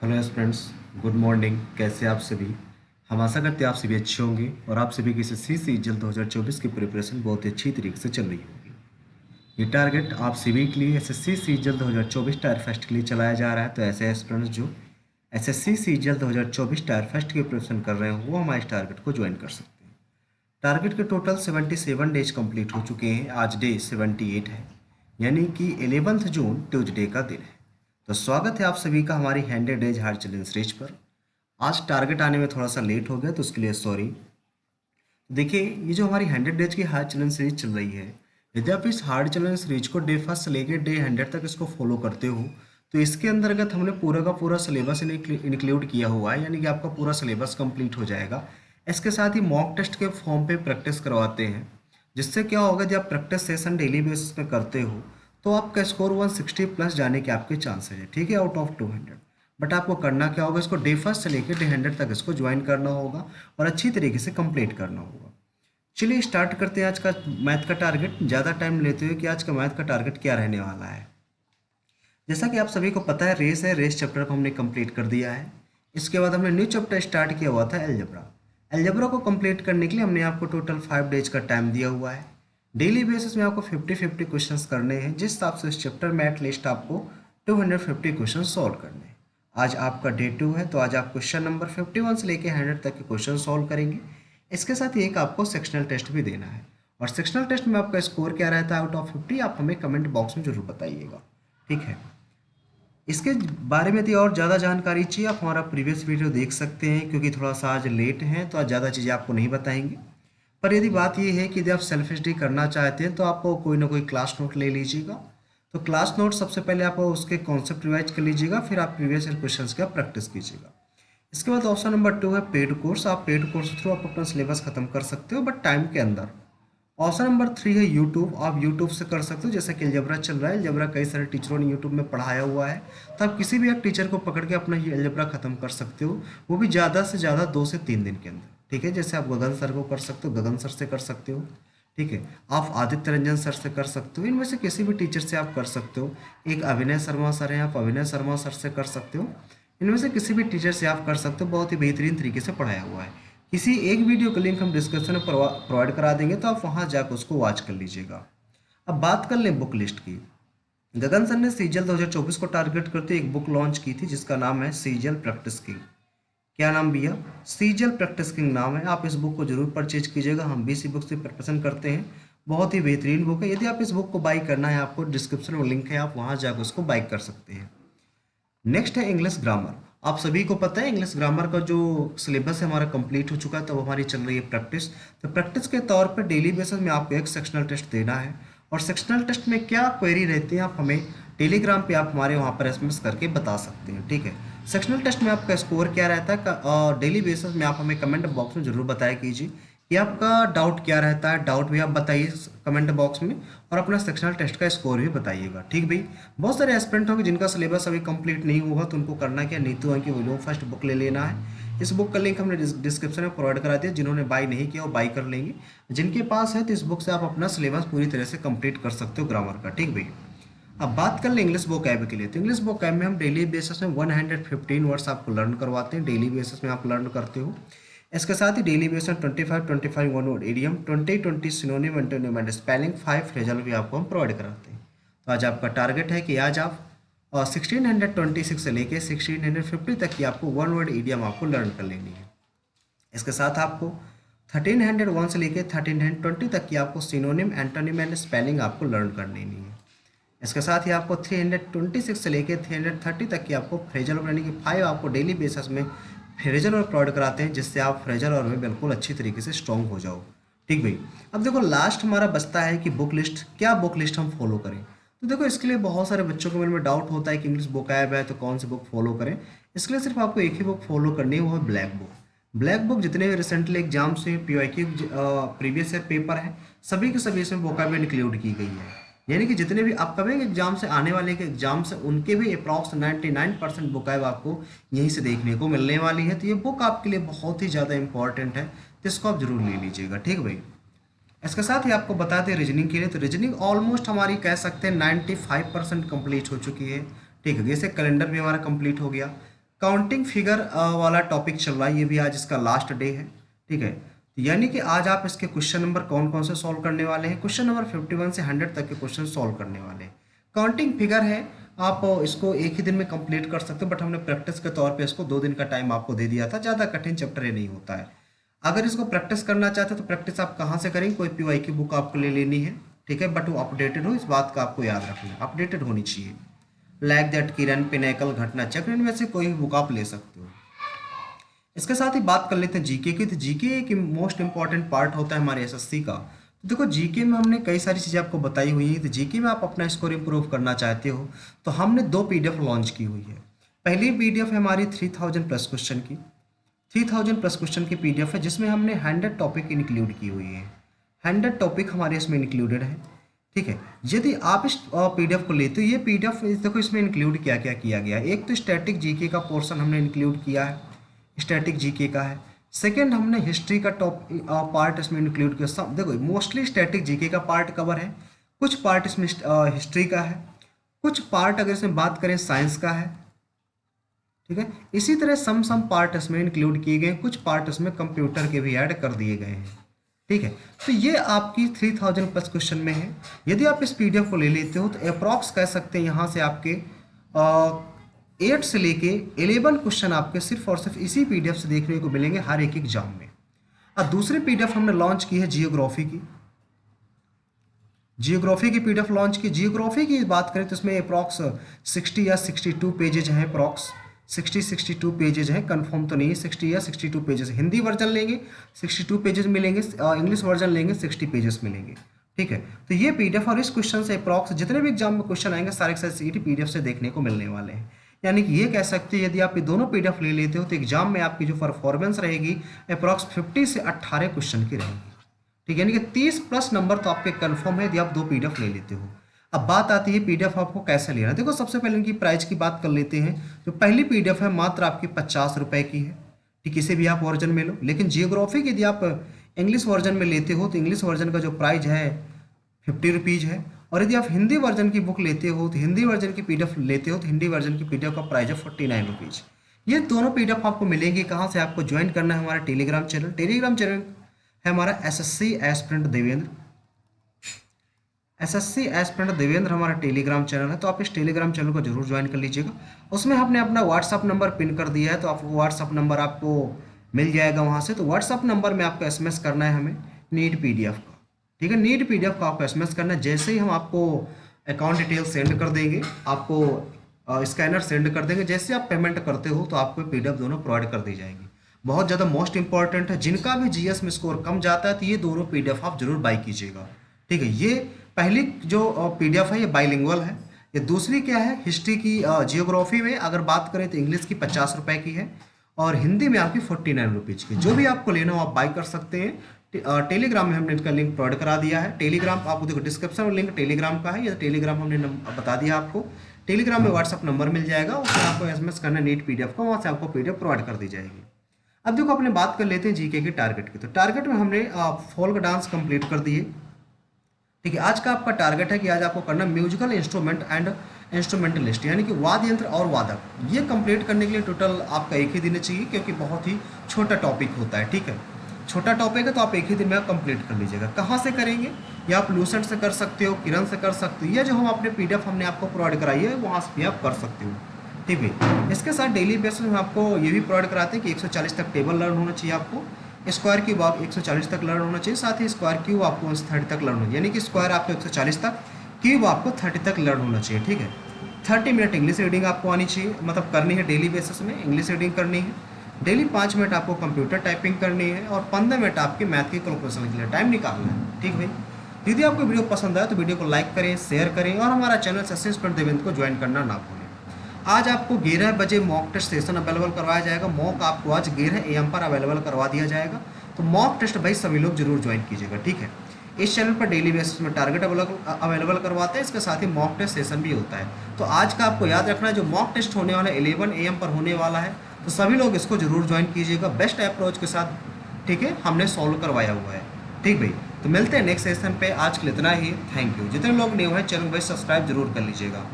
Hello friends, good morning. कैसे आप सभी? हम आशा करते हैं आप सभी अच्छे होंगे और आप सभी की एसएससी सीजीएल 2024 की प्रिपरेशन बहुत ही अच्छी तरीके से चल रही होगी। ये टारगेट आप सभी के लिए एसएससी सीजीएल 2024 टायर फर्स्ट के लिए चलाया जा रहा है। तो ऐसे एस्पिरेंट्स जो एसएससी सीजीएल 2024 टायर फर्स्ट की प्रिपरेशन कर रहे हैं वो हमारे इस टारगेट को ज्वाइन कर सकते हैं। टारगेट के टोटल 77 डेज कंप्लीट हो चुके हैं। आज डे 78 है, यानी कि 11 जून ट्यूसडे का दिन है। तो स्वागत है आप सभी का हमारी 100 डेज हार्ड चैलेंज सीरीज पर। आज टारगेट आने में थोड़ा सा लेट हो गया तो उसके लिए सॉरी। देखिए, ये जो हमारी 100 डेज की हार्ड चैलेंज सीरीज चल रही है, यदि आप इस हार्ड चैलेंज सीरीज को डे फर्स्ट से लेकर डे 100 तक इसको फॉलो करते हो तो इसके अंतर्गत हमने पूरा का पूरा सिलेबस इंक्लूड किया हुआ है, यानी कि आपका पूरा सिलेबस कंप्लीट हो जाएगा। इसके साथ ही मॉक टेस्ट के फॉर्म पे प्रैक्टिस करवाते हैं, जिससे क्या होगा, जब आप प्रैक्टिस सेशन डेली बेसिस पे करते हो तो आपका स्कोर 160 प्लस जाने के आपके चांसेस है, ठीक है, आउट ऑफ 200। बट आपको करना क्या होगा, इसको डे फर्स्ट से लेकर डे 100 तक इसको ज्वाइन करना होगा और अच्छी तरीके से कंप्लीट करना होगा। चलिए स्टार्ट करते हैं आज का मैथ का टारगेट। ज़्यादा टाइम लेते हुए कि आज का मैथ का टारगेट क्या रहने वाला है। जैसा कि आप सभी को पता है, रेस चैप्टर को हमने कंप्लीट कर दिया है। इसके बाद हमने न्यू चैप्टर स्टार्ट किया हुआ था एलजेब्रा। एलजेब्रा को कंप्लीट करने के लिए हमने आपको टोटल 5 डेज का टाइम दिया हुआ है। डेली बेसिस में आपको 50-50 क्वेश्चंस करने हैं, जिस हिसाब से इस चैप्टर में एटलीस्ट आपको 250 क्वेश्चन सॉल्व करने हैं। आज आपका डे 2 है, तो आज आप क्वेश्चन नंबर 51 से लेकर 100 तक के क्वेश्चन सॉल्व करेंगे। इसके साथ ही एक आपको सेक्शनल टेस्ट भी देना है, और सेक्शनल टेस्ट में आपका स्कोर क्या रहता है आउट ऑफ 50, आप हमें कमेंट बॉक्स में जरूर बताइएगा, ठीक है। इसके बारे में यदि और ज़्यादा जानकारी चाहिए, आप हमारा प्रीवियस वीडियो देख सकते हैं, क्योंकि थोड़ा सा आज लेट हैं तो आज ज़्यादा चीज़ें आपको नहीं बताएंगे। पर यदि बात ये है कि यदि आप सेल्फ स्टडी करना चाहते हैं तो आपको कोई ना कोई क्लास नोट ले लीजिएगा। तो क्लास नोट सबसे पहले आप उसके कॉन्सेप्ट रिवाइज कर लीजिएगा, फिर आप प्रीवियस ईयर क्वेश्चन का प्रैक्टिस कीजिएगा। इसके बाद ऑप्शन नंबर 2 है पेड कोर्स। आप पेड कोर्स के थ्रू आप अपना सिलेबस खत्म कर सकते हो, बट टाइम के अंदर। ऑप्शन नंबर 3 है यूट्यूब। आप यूट्यूब से कर सकते हो, जैसे कि अलजेब्रा चल रहा है, अलजेब्रा कई सारे टीचरों ने यूट्यूब में पढ़ाया हुआ है, तो आप किसी भी एक टीचर को पकड़ के अपना ये अलजेब्रा खत्म कर सकते हो, वो भी ज़्यादा से ज़्यादा 2 से 3 दिन के अंदर, ठीक है। जैसे आप गगन सर को कर सकते हो, गगन सर से कर सकते हो, ठीक है। आप आदित्य रंजन सर से कर सकते हो, इनमें से किसी भी टीचर से आप कर सकते हो। एक अभिनय शर्मा सर हैं, आप अभिनय शर्मा सर से कर सकते हो। इनमें से किसी भी टीचर से आप कर सकते हो, बहुत ही बेहतरीन तरीके से पढ़ाया हुआ है। किसी एक वीडियो का लिंक हम डिस्क्रिप्शन में प्रोवाइड करा देंगे, तो आप वहाँ जाकर उसको वॉच कर लीजिएगा। अब बात कर लें बुक लिस्ट की। गगन सर ने सीजीएल 2024 को टारगेट करते एक बुक लॉन्च की थी, जिसका नाम है सीजीएल प्रैक्टिस किंग। क्या नाम भैया? सीजीएल प्रैक्टिस किंग नाम है। आप इस बुक को जरूर परचेज कीजिएगा, हम भी इसी बुक से प्रिपरेशन करते हैं। बहुत ही बेहतरीन बुक है। यदि आप इस बुक को बाई करना है, आपको डिस्क्रिप्शन में लिंक है, आप वहाँ जाकर उसको बाई कर सकते हैं। नेक्स्ट है इंग्लिश ग्रामर। आप सभी को पता है इंग्लिश ग्रामर का जो सिलेबस है हमारा कंप्लीट हो चुका है, तो अब हमारी चल रही है प्रैक्टिस। तो प्रैक्टिस के तौर पर डेली बेसिस में आपको एक सेक्शनल टेस्ट देना है, और सेक्शनल टेस्ट में क्या क्वेरी रहती है आप हमें टेलीग्राम पे आप हमारे वहाँ पर एसएमएस करके बता सकते हैं, ठीक है। सेक्शनल टेस्ट में आपका स्कोर क्या रहता है और डेली बेसिस में आप हमें कमेंट बॉक्स में जरूर बताया कीजिए कि आपका डाउट क्या रहता है। डाउट भी आप बताइए कमेंट बॉक्स में, और अपना सेक्शनल टेस्ट का स्कोर भी बताइएगा, ठीक भाई। बहुत सारे एस्पिरेंट होंगे जिनका सिलेबस अभी कंप्लीट नहीं होगा, तो उनको करना क्या, नीतू अंकी विलो फर्स्ट बुक ले लेना है। इस बुक का लिंक हमने डिस्क्रिप्शन में प्रोवाइड करा दिया, जिन्होंने बाई नहीं किया वो बाई कर लेंगे। जिनके पास है तो इस बुक से आप अपना सिलेबस पूरी तरह से कंप्लीट कर सकते हो ग्रामर का, ठीक भाई। अब बात कर लें इंग्लिश वोकैब के लिए, तो इंग्लिश वोकैब में हम डेली बेसिस में 115 वर्ड्स आपको लर्न करवाते हैं, डेली बेसिस में आप लर्न करते हो। इसके साथ ही डेली बेसिस में 25 one word idiom, 20 synonym antonym and spelling, 5 phrasal भी आपको हम प्रोवाइड कराते हैं। तो आज आपका टारगेट है कि आज आप 1626 से लेके 1650 तक की आपको वन वर्ड इडियम आपको लर्न कर लेनी है। इसके साथ आपको 1301 से लेके 1320 तक की आपको सिनोनिम एंटोनिम एंड स्पेलिंग आपको लर्न कर लेनी है। इसके साथ ही आपको 326 से लेकर 330 तक की आपको फ्रेजल और यानी कि 5 आपको डेली बेसिस में फ्रेजल और प्रोवाइड कराते हैं, जिससे आप फ्रेजल और में बिल्कुल अच्छी तरीके से स्ट्रॉन्ग हो जाओ, ठीक भाई। अब देखो लास्ट हमारा बचता है कि बुक लिस्ट, क्या बुक लिस्ट हम फॉलो करें। तो देखो इसके लिए बहुत सारे बच्चों के मन में डाउट होता है कि इंग्लिश बुक आया है तो कौन सी बुक फॉलो करें। इसके लिए सिर्फ आपको एक ही बुक फॉलो करनी है, वो है ब्लैक बुक। ब्लैक बुक जितने भी रिसेंटली एग्जाम से पीवाईक्यू प्रीवियस ईयर पेपर है, सभी के सभी इसमें वोकैबुलरी इंक्लूड की गई है, यानी कि जितने भी अपकमिंग एग्जाम से आने वाले के एग्जाम से उनके भी अप्रॉक्स 99% बुकैब आपको यहीं से देखने को मिलने वाली है। तो ये बुक आपके लिए बहुत ही ज़्यादा इंपॉर्टेंट है, तो इसको आप जरूर ले लीजिएगा, ठीक भाई। इसके साथ ही आपको बता दें रीजनिंग के लिए, तो रीजनिंग ऑलमोस्ट हमारी कह सकते हैं 95% कंप्लीट हो चुकी है, ठीक है। जैसे कैलेंडर भी हमारा कंप्लीट हो गया, काउंटिंग फिगर वाला टॉपिक चल रहा है, ये भी आज इसका लास्ट डे है, ठीक है। यानी कि आज आप इसके क्वेश्चन नंबर कौन कौन से सॉल्व करने वाले हैं, क्वेश्चन नंबर 51 से 100 तक के क्वेश्चन सॉल्व करने वाले हैं। काउंटिंग फिगर है, आप इसको एक ही दिन में कंप्लीट कर सकते हो, बट हमने प्रैक्टिस के तौर पे इसको 2 दिन का टाइम आपको दे दिया था। ज़्यादा कठिन चैप्टर ये नहीं होता है। अगर इसको प्रैक्टिस करना चाहते हो तो प्रैक्टिस आप कहाँ से करेंगे, कोई पीवाई की बुक आपको ले लेनी है, ठीक है, बट वो अपडेटेड हो, इस बात का आपको याद रखना है, अपडेटेड होनी चाहिए। लाइक दैट किरण, पिनेकल, घटना चक्र, इनमें से कोई भी बुक आप ले सकते हो। इसके साथ ही बात कर लेते हैं जीके की। तो जीके एक मोस्ट इंपॉर्टेंट पार्ट होता है हमारे एसएससी का। तो देखो जीके में हमने कई सारी चीज़ें आपको बताई हुई हैं। तो जीके में आप अपना स्कोर इंप्रूव करना चाहते हो तो हमने 2 पीडीएफ लॉन्च की हुई है। पहली पीडीएफ है हमारी 3000 प्लस क्वेश्चन की, 3000 प्लस क्वेश्चन की पीडीएफ है, जिसमें हमने 100 टॉपिक इंक्लूड की हुई है। 100 टॉपिक हमारे इसमें इंक्लूडेड है, ठीक है। यदि आप इस पीडीएफ को लेते हो, ये पीडीएफ देखो इसमें इंक्लूड क्या क्या किया गया है। एक तो स्टैटिक जीके का पोर्शन हमने इंक्लूड किया है, स्टैटिक जीके का है। सेकंड, हमने हिस्ट्री का पार्ट इसमें इंक्लूड किया। सब देखो मोस्टली स्टैटिक जीके का पार्ट कवर है, कुछ पार्ट इसमें हिस्ट्री का है, कुछ पार्ट अगर इसमें बात करें साइंस का है, ठीक है। इसी तरह सम पार्ट इसमें इंक्लूड किए गए, कुछ पार्ट इसमें कंप्यूटर के भी ऐड कर दिए गए हैं, ठीक है। तो ये आपकी 3000 प्लस क्वेश्चन में है। यदि आप इस पीडीएफ को ले लेते हो तो अप्रॉक्स कह सकते हैं यहाँ से आपके 8 से लेके 11 क्वेश्चन आपके सिर्फ और सिर्फ इसी पीडीएफ से देखने को मिलेंगे हर एक एग्जाम में। अब दूसरी पीडीएफ हमने लॉन्च की है जियोग्राफी की। जियोग्राफी की पीडीएफ लॉन्च की। जियोग्राफी की बात करें तो इसमें अप्रॉक्स 60 या 62 पेजेज हैं, अप्रॉक्स 62 पेजेज हैं, कंफर्म तो नहीं, 60 या 62 पेजेस। हिंदी वर्जन लेंगे 62 पेजेस मिलेंगे, इंग्लिश वर्जन लेंगे 60 पेजेस मिलेंगे, ठीक है। तो ये पीडीएफ और इस क्वेश्चन से अप्रॉक्स जितने भी एग्जाम में क्वेश्चन आएंगे सारे के सारे पीडीएफ से देखने को मिलने वाले हैं। यानी कि ये कह सकते हैं यदि आप ये दोनों पीडीएफ ले लेते हो तो एग्जाम में आपकी जो परफॉर्मेंस रहेगी अप्रॉक्स 50 से 18 क्वेश्चन की रहेगी, ठीक है। यानी कि 30 प्लस नंबर तो आपके कंफर्म है यदि आप 2 पीडीएफ ले लेते हो। अब बात आती है पीडीएफ आपको कैसे लेना है। देखो सबसे पहले इनकी प्राइस की बात कर लेते हैं। जो पहली पीडीएफ है मात्र आपकी 50 रुपए की है, ठीक, किसी भी आप वर्जन में लो। लेकिन जियोग्राफी की यदि आप इंग्लिश वर्जन में लेते हो तो इंग्लिश वर्जन का जो प्राइस है 50 रुपीज़ है, और यदि आप हिंदी वर्जन की बुक लेते हो तो हिंदी वर्जन की पीडीएफ लेते हो तो हिंदी वर्जन की पीडीएफ का प्राइस है 49 रुपीज़। ये दोनों पीडीएफ आपको मिलेंगे कहाँ से, आपको ज्वाइन करना है हमारा टेलीग्राम चैनल। टेलीग्राम चैनल है हमारा SSC aspirant Devendra. SSC aspirant Devendra हमारा टेलीग्राम चैनल है, तो आप इस टेलीग्राम चैनल को जरूर ज्वाइन कर लीजिएगा। उसमें हमने अपना व्हाट्सअप नंबर पिन कर दिया है, तो आप व्हाट्सअप नंबर आपको मिल जाएगा वहाँ से। तो व्हाट्सअप नंबर में आपको एसएमएस करना है हमें नीड पीडीएफ का, ठीक है। नीड पीडीएफ का आपको एसएमएस करना है। जैसे ही हम आपको अकाउंट डिटेल सेंड कर देंगे, आपको स्कैनर सेंड कर देंगे, जैसे आप पेमेंट करते हो तो आपको पीडीएफ दोनों प्रोवाइड कर दी जाएंगी। बहुत ज़्यादा मोस्ट इंपॉर्टेंट है, जिनका भी जीएस में स्कोर कम जाता है तो ये दोनों पीडीएफ आप जरूर बाई कीजिएगा, ठीक है। ये पहली जो पीडीएफ है ये बाइलिंगुअल है। ये दूसरी क्या है, हिस्ट्री की जियोग्राफी में अगर बात करें तो इंग्लिश की 50 रुपए की है और हिंदी में आपकी 49 रुपीज़ की। जो भी आपको लेना हो आप बाई कर सकते हैं। टेलीग्राम में हमने इसका लिंक प्रोवाइड करा दिया है। टेलीग्राम आपको देखो डिस्क्रिप्शन में लिंक टेलीग्राम का है, ये टेलीग्राम हमने बता दिया आपको। टेलीग्राम में व्हाट्सअप नंबर मिल जाएगा, उसमें आपको एसएमएस करना नीट पीडीएफ का, वहाँ से आपको पीडीएफ प्रोवाइड कर दी जाएगी। अब देखो अपने बात कर लेते हैं जीके के टारगेट की। तो टारगेट में हमने फोल्क डांस कंप्लीट कर दिए, ठीक है। आज का आपका टारगेट है कि आज आपको करना म्यूजिकल इंस्ट्रूमेंट एंड इंस्ट्रूमेंटलिस्ट, यानी कि वाद्य यंत्र और वादक। ये कंप्लीट करने के लिए टोटल आपका एक ही दिन चाहिए, क्योंकि बहुत ही छोटा टॉपिक होता है, ठीक है। छोटा टॉपिक है तो आप एक ही दिन में कंप्लीट कर लीजिएगा। कहाँ से करेंगे, या आप लूसेंट से कर सकते हो, किरण से कर सकते हो, या जो हम अपने पीडीएफ हमने आपको प्रोवाइड कराई है वहाँ से भी आप कर सकते हो, ठीक है। इसके साथ डेली बेसिस में आपको ये भी प्रोवाइड कराते हैं कि 140 तक टेबल लर्न होना चाहिए आपको, स्क्वायर क्यूब आप 140 तक लर्न होना चाहिए, साथ ही स्क्वायर क्यूब आपको 30 तक लर्न होना, यानी कि स्क्वायर आपको 140 तक, क्यूब आपको 30 तक लर्न होना चाहिए, ठीक है। 30 मिनट इंग्लिश रीडिंग आपको आनी चाहिए, मतलब करनी है डेली बेसिस में इंग्लिश रीडिंग करनी है। डेली 5 मिनट आपको कंप्यूटर टाइपिंग करनी है और 15 मिनट आपके मैथ की कैलकुलेशन के लिए टाइम निकालना है, ठीक भाई। यदि आपको वीडियो पसंद आए तो वीडियो को लाइक करें, शेयर करें और हमारा चैनल एसएससी एस्पिरेंट देवेंद्र को ज्वाइन करना ना भूलें। आज आपको 11 बजे मॉक टेस्ट सेशन अवेलेबल करवाया जाएगा। मॉक आपको आज 11 AM पर अवेलेबल करवा दिया जाएगा, तो मॉक टेस्ट भाई सभी लोग जरूर ज्वाइन कीजिएगा, ठीक है। इस चैनल पर डेली बेसिस में टारगेट अवेलेबल करवाते हैं, इसके साथ ही मॉक टेस्ट सेशन भी होता है। तो आज का आपको याद रखना है, जो मॉक टेस्ट होने वाला है 11 AM पर होने वाला है, तो सभी लोग इसको जरूर ज्वाइन कीजिएगा बेस्ट अप्रोच के साथ, ठीक है। हमने सॉल्व करवाया हुआ है, ठीक भाई। तो मिलते हैं नेक्स्ट सेशन पे, आज के लिए इतना ही, थैंक यू। जितने लोग न्यू हैं चैनल भाई सब्सक्राइब जरूर कर लीजिएगा।